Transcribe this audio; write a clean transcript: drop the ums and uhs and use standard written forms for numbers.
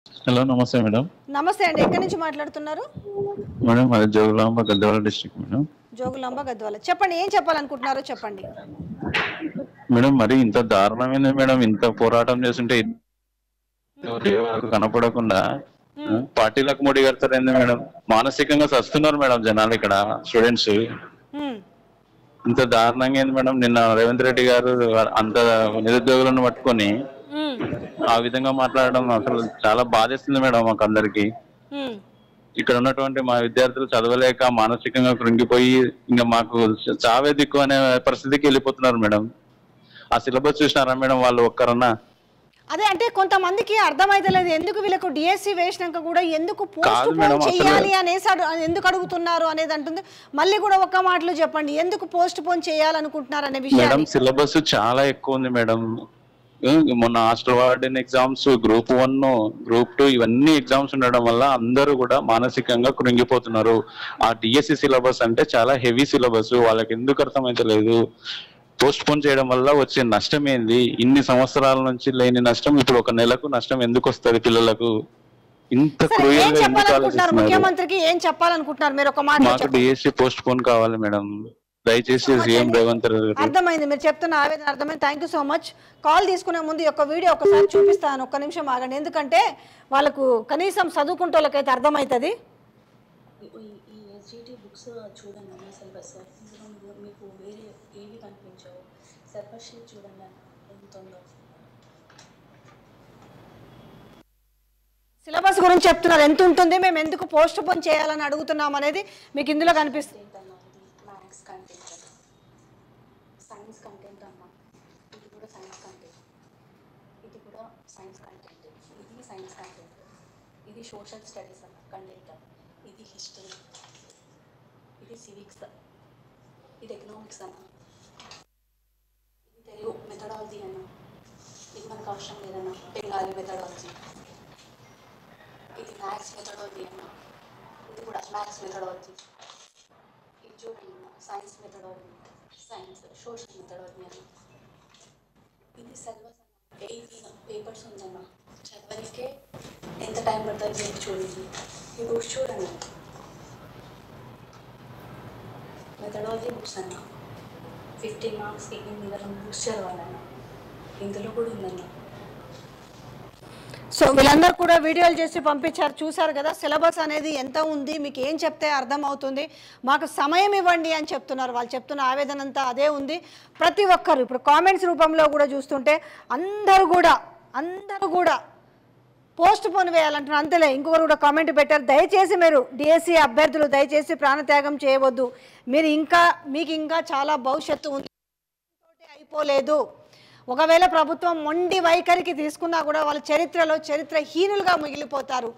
Hello నమస్తే madam. నమస్తే అండి. ఎక్కడి నుంచి మాట్లాడుతున్నారు? మేడం అది జోగులాంబ గద్వాల డిస్ట్రిక్ట్ మేడం. జోగులాంబ గద్వాల. చెప్పండి, ఏం చెప్పాలనుకుంటున్నారో చెప్పండి. మేడం మరి ఇంత దారుణమైంది మేడం, ఇంత పోరాటం చేస్తుంటే ఎవరు కనపడకుండా హ్మ్. పార్టీలకు ముడి కడతారైంది మేడం. మానసికంగా సస్తున్నారు మేడం జనాలు ఇక్కడ స్టూడెంట్స్. హ్మ్. ఇంత దారుణంగా ఏంది మేడం. నిన్న రేవంత్ రెడ్డి గారు అంత నిరుద్యోగులను పట్టుకొని హ్మ్. ఆ విధంగా మాట్లాడడం అసలు చాలా బాధేస్తుంది మేడం మాకు అందరికి. హ్మ్. ఇక్కడ ఉన్నటువంటి మా విద్యార్థులు చదవలేక మానసికంగా కృంగిపోయి ఇంకా మాకు చావే దిక్కు అనే పరిస్థితికి వెళ్ళిపోతున్నారు మేడం. ఆ సిలబస్ చూసినారా మేడం వాళ్ళు ఒక్కరన్నా? అదే అంటే కొంతమందికి అర్థమైతలేదు. ఎందుకు వీళ్ళకు డిఎస్సి వేసినాక కూడా ఎందుకు పోస్ట్ కాదు పోన్ మేడం అసలు. చేయాలి అనేసి ఎందుకు అడుగుతున్నారు అనేది అంటుంది. మళ్ళీ కూడా ఒక్క మాటలో చెప్పండి, ఎందుకు పోస్ట్ పోన్ చేయాలనుకుంటున్నారు అనే మేడం విషయాన్ని. సిలబస్ చాలా ఎక్కువ ఉంది మేడం. మొన్న hostel warden exams, group 1, group 2 ఇవన్నీ ఎగ్జామ్స్ ఉండడం వల్ల అందరూ కూడా మానసికంగా కృంగిపోతున్నారు. ఆ డిఎస్సి సిలబస్ అంటే చాలా హెవీ సిలబస్. వాళ్ళకి ఎందుకు అర్థమైతలేదు? పోస్ట్ పోన్ చేయడం వల్ల వచ్చే నష్టం ఏంది? ఇన్ని సంవత్సరాల నుంచి లేని నష్టం ఇప్పుడు ఒక నెలకు నష్టం ఎందుకు వస్తుంది పిల్లలకు? ఇంత సరే, ఏం క్రూయల్ గా ఎందుకు చెప్పాలనుకుంటున్నారు? ఆలోచిస్తున్నారు? ముఖ్యమంత్రికి ఏం చెప్పాలనుకుంటున్నారు మీరు ఒక మాటలో మాకు చెప్పండి. డిఎస్సి పోస్ట్ పోన్ కావాలి మేడం. సో దయచేసి మచ్ సీఎం అండి. రేవంత్ రెడ్డి గారు. అర్థమైంది, మీరు చెప్తున్న ఆవేదన అర్థమైంది. Thank you so much. Call తీసుకునే ముందు ఈ యొక్క వీడియో ఒకసారి చూపిస్తాను, ఒక్క నిమిషం ఆగండి. ఎందుకంటే వాళ్ళకు కనీసం చదువుకుంటే వాళ్ళకైతే అర్థమవుతుంది. ఈ ఎస్జిటి బుక్స్ చూడండి అన్న, సిలబస్ ఇందులో మీకు వేరే ఏవి కనిపించవు. సిలబస్ షీట్ చూడండి అన్న ఎంత ఉందో. సిలబస్ గురించి చెప్తున్నారు, ఎంత ఉంటుంది, మేము ఎందుకు పోస్ట్ పోన్ చేయాలని అడుగుతున్నాం అనేది మీకు ఇందులో కనిపిస్తుంది. అన్న ఇది మ్యాథ్స్ కంటెంట్ అన్న, సైన్స్ కంటెంట్ అన్న, ఇది కూడా సైన్స్ కంటెంట్, ఇది కూడా సైన్స్ కంటెంట్, ఇది సైన్స్ కంటెంట్, ఇది సోషల్ స్టడీస్ అన్న కంటెంట్, ఇది హిస్టరీ, ఇది సివిక్స్, ఇది ఎకనామిక్స్ అన్న, ఇది తెలుగు మెథడాలజీ అన్న, ఇది మనకు అవసరం లేదన్న, బెంగాలీ మెథడాలజీ, ఇది మ్యాథ్స్ మెథడాలజీ అన్న, ఇది కూడా మ్యాథ్స్ మెథడాలజీ, ఇది చూడండి అన్న science methodology, science social methodology అన్న, ఇది సిలబస్ అన్న 18 పేపర్స్ ఉందన్న. చదవడానికే ఎంత టైం పడుతుంది మీరు చూడండి. ఈ బుక్స్ చూడండి, మెథడాలజీ బుక్స్ అన్న 15 మార్క్స్కి ఇన్ని విధాలు బుక్స్ చదవాలన్న, ఇందులో కూడా ఉందన్న. సో వీళ్ళందరూ కూడా వీడియోలు చేసి పంపించారు, చూసారు కదా. సిలబస్ అనేది ఎంత ఉంది, మీకు ఏం చెప్తే అర్థం అవుతుంది, మాకు సమయం ఇవ్వండి అని చెప్తున్నారు. వాళ్ళు చెప్తున్న ఆవేదన అంతా అదే ఉంది. ప్రతి ఒక్కరు ఇప్పుడు కామెంట్స్ రూపంలో కూడా చూస్తుంటే అందరూ కూడా పోస్ట్ పోన్ వేయాలంటున్నారు. అంతేలే, ఇంకొకరు కూడా కామెంట్ పెట్టారు, దయచేసి మీరు డిఎస్సి అభ్యర్థులు దయచేసి ప్రాణత్యాగం చేయవద్దు, మీకు ఇంకా చాలా భవిష్యత్తు ఉంది, అయిపోలేదు. ఒకవేళ ప్రభుత్వం మొండి వైఖరికి తీసుకున్నా కూడా వాళ్ళ చరిత్రహీనులుగా మిగిలిపోతారు.